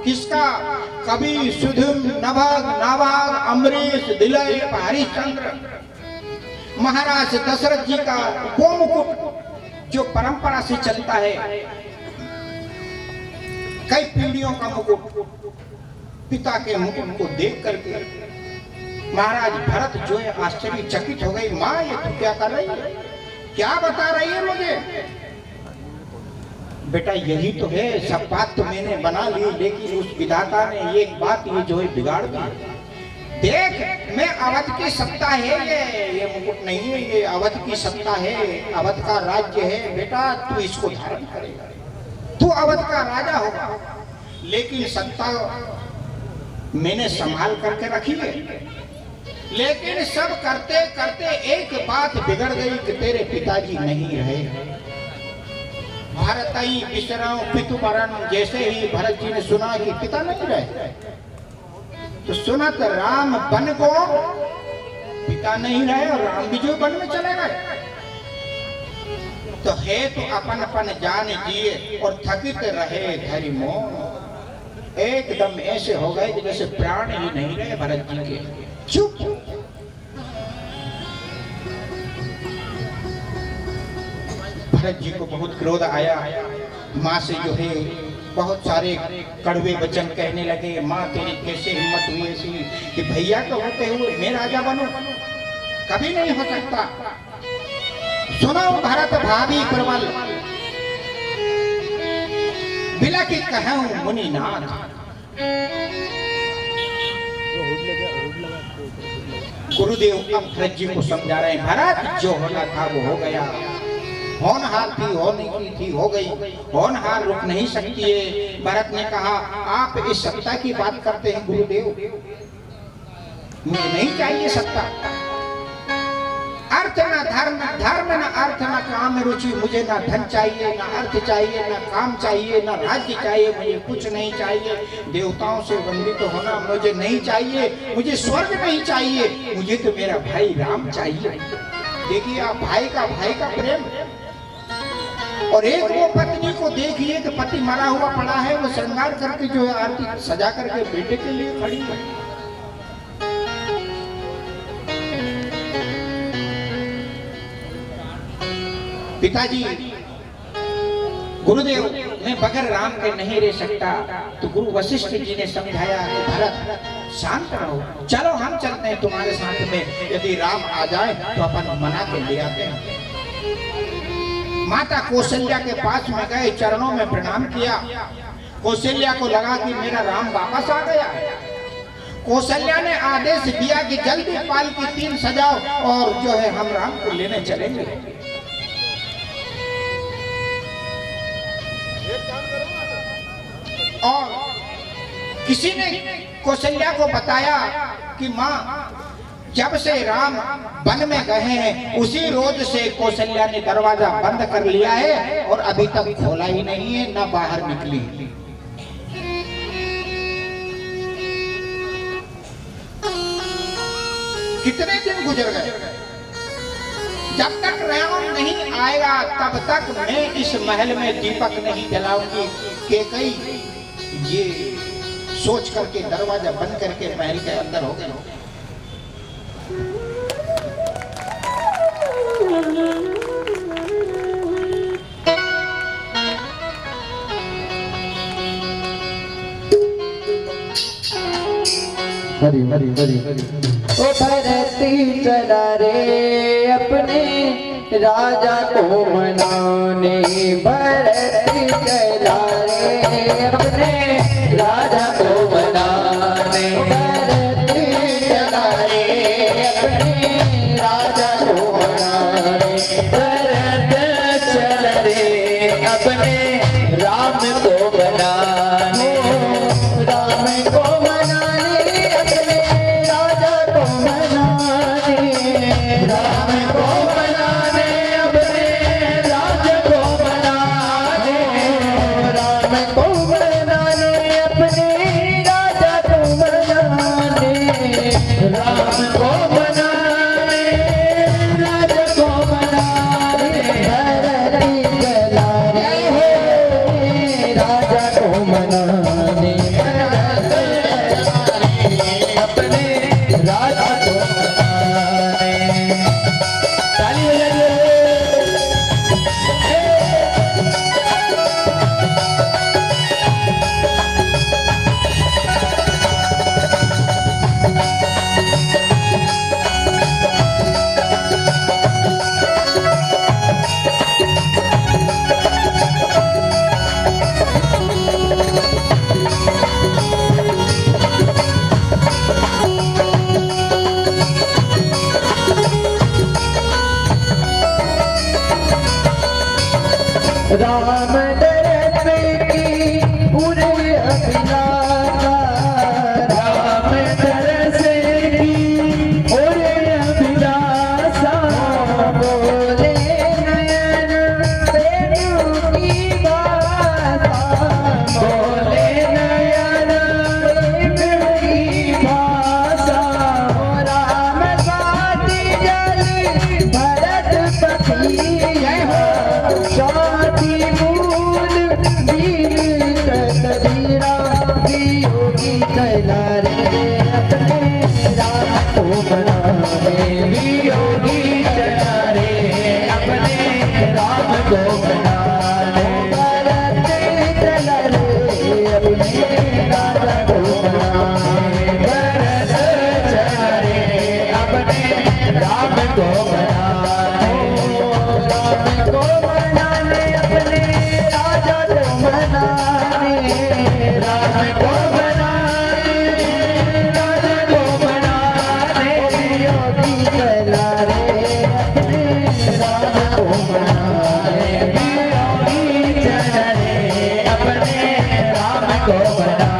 किसका? कवि सुधुम, नभग, नाभाग, अम्बरीश, दिलीप, हरिश्चंद्र, महाराज दशरथ जी का वो मुकुट जो परंपरा से चलता है, कई पीढ़ियों का मुकुट, पिता के मुकुट को देख करके महाराज भरत जो है आश्चर्यचकित हो गई। माँ ये तू क्या कर रही है, क्या बता रही है मुझे? बेटा यही तो है, सब बात तो मैंने बना ली, लेकिन उस विधाता ने एक बात ये जो है बिगाड़ दी। देख मैं अवध की सत्ता है, ये मुकुट नहीं है, ये अवध की सत्ता है, अवध का राज्य है। बेटा तू इसको धारण करेगा, तू अवध का राजा होगा, लेकिन सत्ता मैंने संभाल करके रखी है। लेकिन सब करते करते एक बात बिगड़ गई कि तेरे पिताजी नहीं रहे। भारतई विश्राम पितु मरण, जैसे ही भरत जी ने सुना कि पिता नहीं रहे, तो सुनत राम बन को पिता नहीं रहे और राम भी जो वन में चले गए। तो है तो अपन अपन जान जिए और थकित रहे धरि मोह। एकदम ऐसे हो गए कि जैसे प्राण ही नहीं रहे भरत जी के। चुप। भरत जी को बहुत क्रोध आया। माँ से जो है बहुत सारे कड़वे वचन कहने लगे। माँ तेरी कैसे हिम्मत हुई ऐसी कि भैया को होते हुए मैं राजा बनूं? कभी नहीं हो सकता। सुनो भरत भाभी प्रबल, बिलखि कहूं मुनिनाथ। गुरुदेव अब भरत जी को समझा रहे हैं, भरत जो होना था वो हो गया। होनहार थी, होने की थी, हो गई। होनहार रुक नहीं सकती है। भरत ने कहा आप इस सत्ता की बात करते हैं गुरुदेव, मुझे नहीं चाहिए सत्ता। अर्थ न धर्म, धर्म न अर्थ न काम रुचि। मुझे ना धन चाहिए, ना अर्थ चाहिए, ना काम चाहिए, ना राज्य चाहिए, मुझे कुछ नहीं चाहिए। देवताओं से वंदित होना मुझे नहीं चाहिए, मुझे स्वर्ग नहीं चाहिए, मुझे तो मेरा भाई राम चाहिए। देखिए आप भाई का प्रेम। और एक वो पत्नी को देखिए कि पति मरा हुआ पड़ा है, वो श्रृंगार करके जो है आरती सजा करके बेटे के लिए खड़ी है। पिताजी गुरुदेव मैं बगैर राम के नहीं रह सकता। तो गुरु वशिष्ठ जी ने समझाया कि भरत शांत रहो, चलो हम चलते हैं तुम्हारे साथ में। यदि राम आ जाए तो अपन मना के ले आते हैं। माता कौशल्या के पास में गए, चरणों में प्रणाम किया। कौशल्या को लगा कि मेरा राम वापस आ गया। कौशल्या ने आदेश दिया कि जल्दी पालकी 3 सजाओ और जो है हम राम को लेने चलेंगे। और किसी ने कौशल्या को बताया कि माँ जब से राम वन में गए हैं उसी रोज से कौशल्या ने दरवाजा बंद कर लिया है और अभी तक खोला ही नहीं है, ना बाहर निकली। कितने दिन गुजर गए, जब तक राम नहीं आएगा तब तक मैं इस महल में दीपक नहीं जलाऊंगी। केकई ये सोच करके दरवाजा बंद करके महल के अंदर हो गए। हरी हरी हरी हरी। ओ भरती चला रे अपने राजा को मनाने। भरती चला रे अपने राजा को मनाने। भरती चला रे अपने राजा को मनाने। भरत चल रे अपने राम को मनाने। राम को अपने अभिलाषा राम तरसेगी मोरे अभिलाषा बोले नयन वेणु की भाषा बोले नयन वेणु की भाषा राम साथी जल भरत पति शादी मूल वीर कबीरा वियोगी चला रे अपने राम को बनाने वियोगी चला रे अपने राम को बनाने भरत चला रे अपने राम को बनाने भरत चला रे अपने राम को बनाने राम को बनाने अपने राजा को बनाने राम को बनाने राजा को बनाने योगी चला रे अपने राम को बनाने योगी चला रे अपने राम को बनाने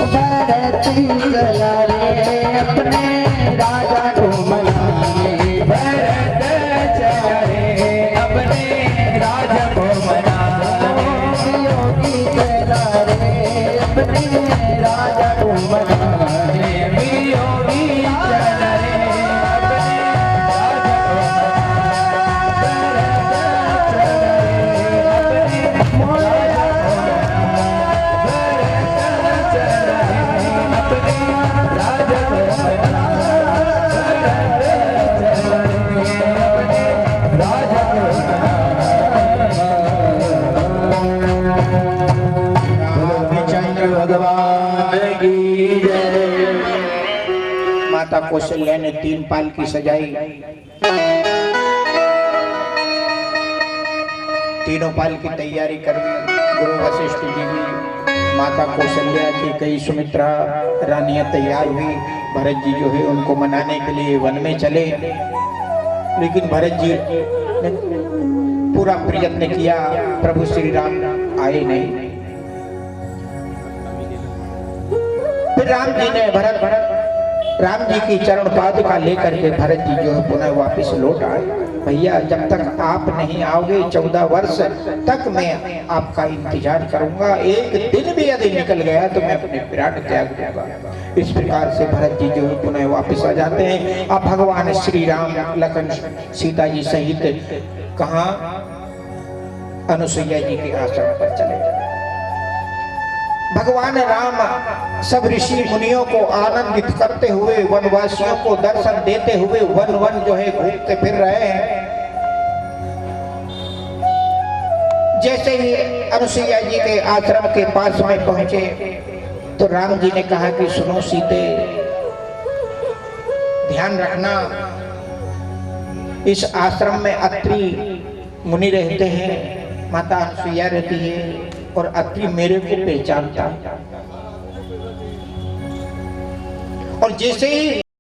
भरती चला रे अपने राजा को मनाने भरत चला रे अपने राजा को मनाने योगी चला रे अपने राजा को मनाने योगी चला रे अपने राजा को माता कौशल्या ने 3 पालकी सजाई। तीनों पालकी तैयारी कर गुरु वशिष्ठ जी की माता कौशल्या की कई सुमित्रा रानियां तैयार हुई। भरत जी जो है उनको मनाने के लिए वन में चले, लेकिन भरत जी ने पूरा प्रयत्न किया, प्रभु श्री राम आए नहीं। फिर राम जी ने राम जी की चरण पादुका लेकर के भरत जी जो है पुनः वापस लौट आए। भैया जब तक आप नहीं आओगे 14 वर्ष तक मैं आपका इंतजार करूंगा, एक दिन भी यदि निकल गया तो मैं अपने विराट त्याग दूंगा। इस प्रकार से भरत जी जो है पुनः वापस आ जाते हैं। अब भगवान श्री राम लखन सीता जी सहित कहाँ अनुसुईया जी के आश्रम पर चले जाते। भगवान राम सब ऋषि मुनियों को आनंदित करते हुए, वनवासियों को दर्शन देते हुए वन वन जो है घूमते फिर रहे हैं। जैसे ही अनुसुईया जी के आश्रम के पास में पहुंचे तो राम जी ने कहा कि सुनो सीते, ध्यान रखना, इस आश्रम में अत्रि मुनि रहते हैं, माता अनुसुईया रहती है और अत्रि मेरे को पहचानता है। और जैसे ही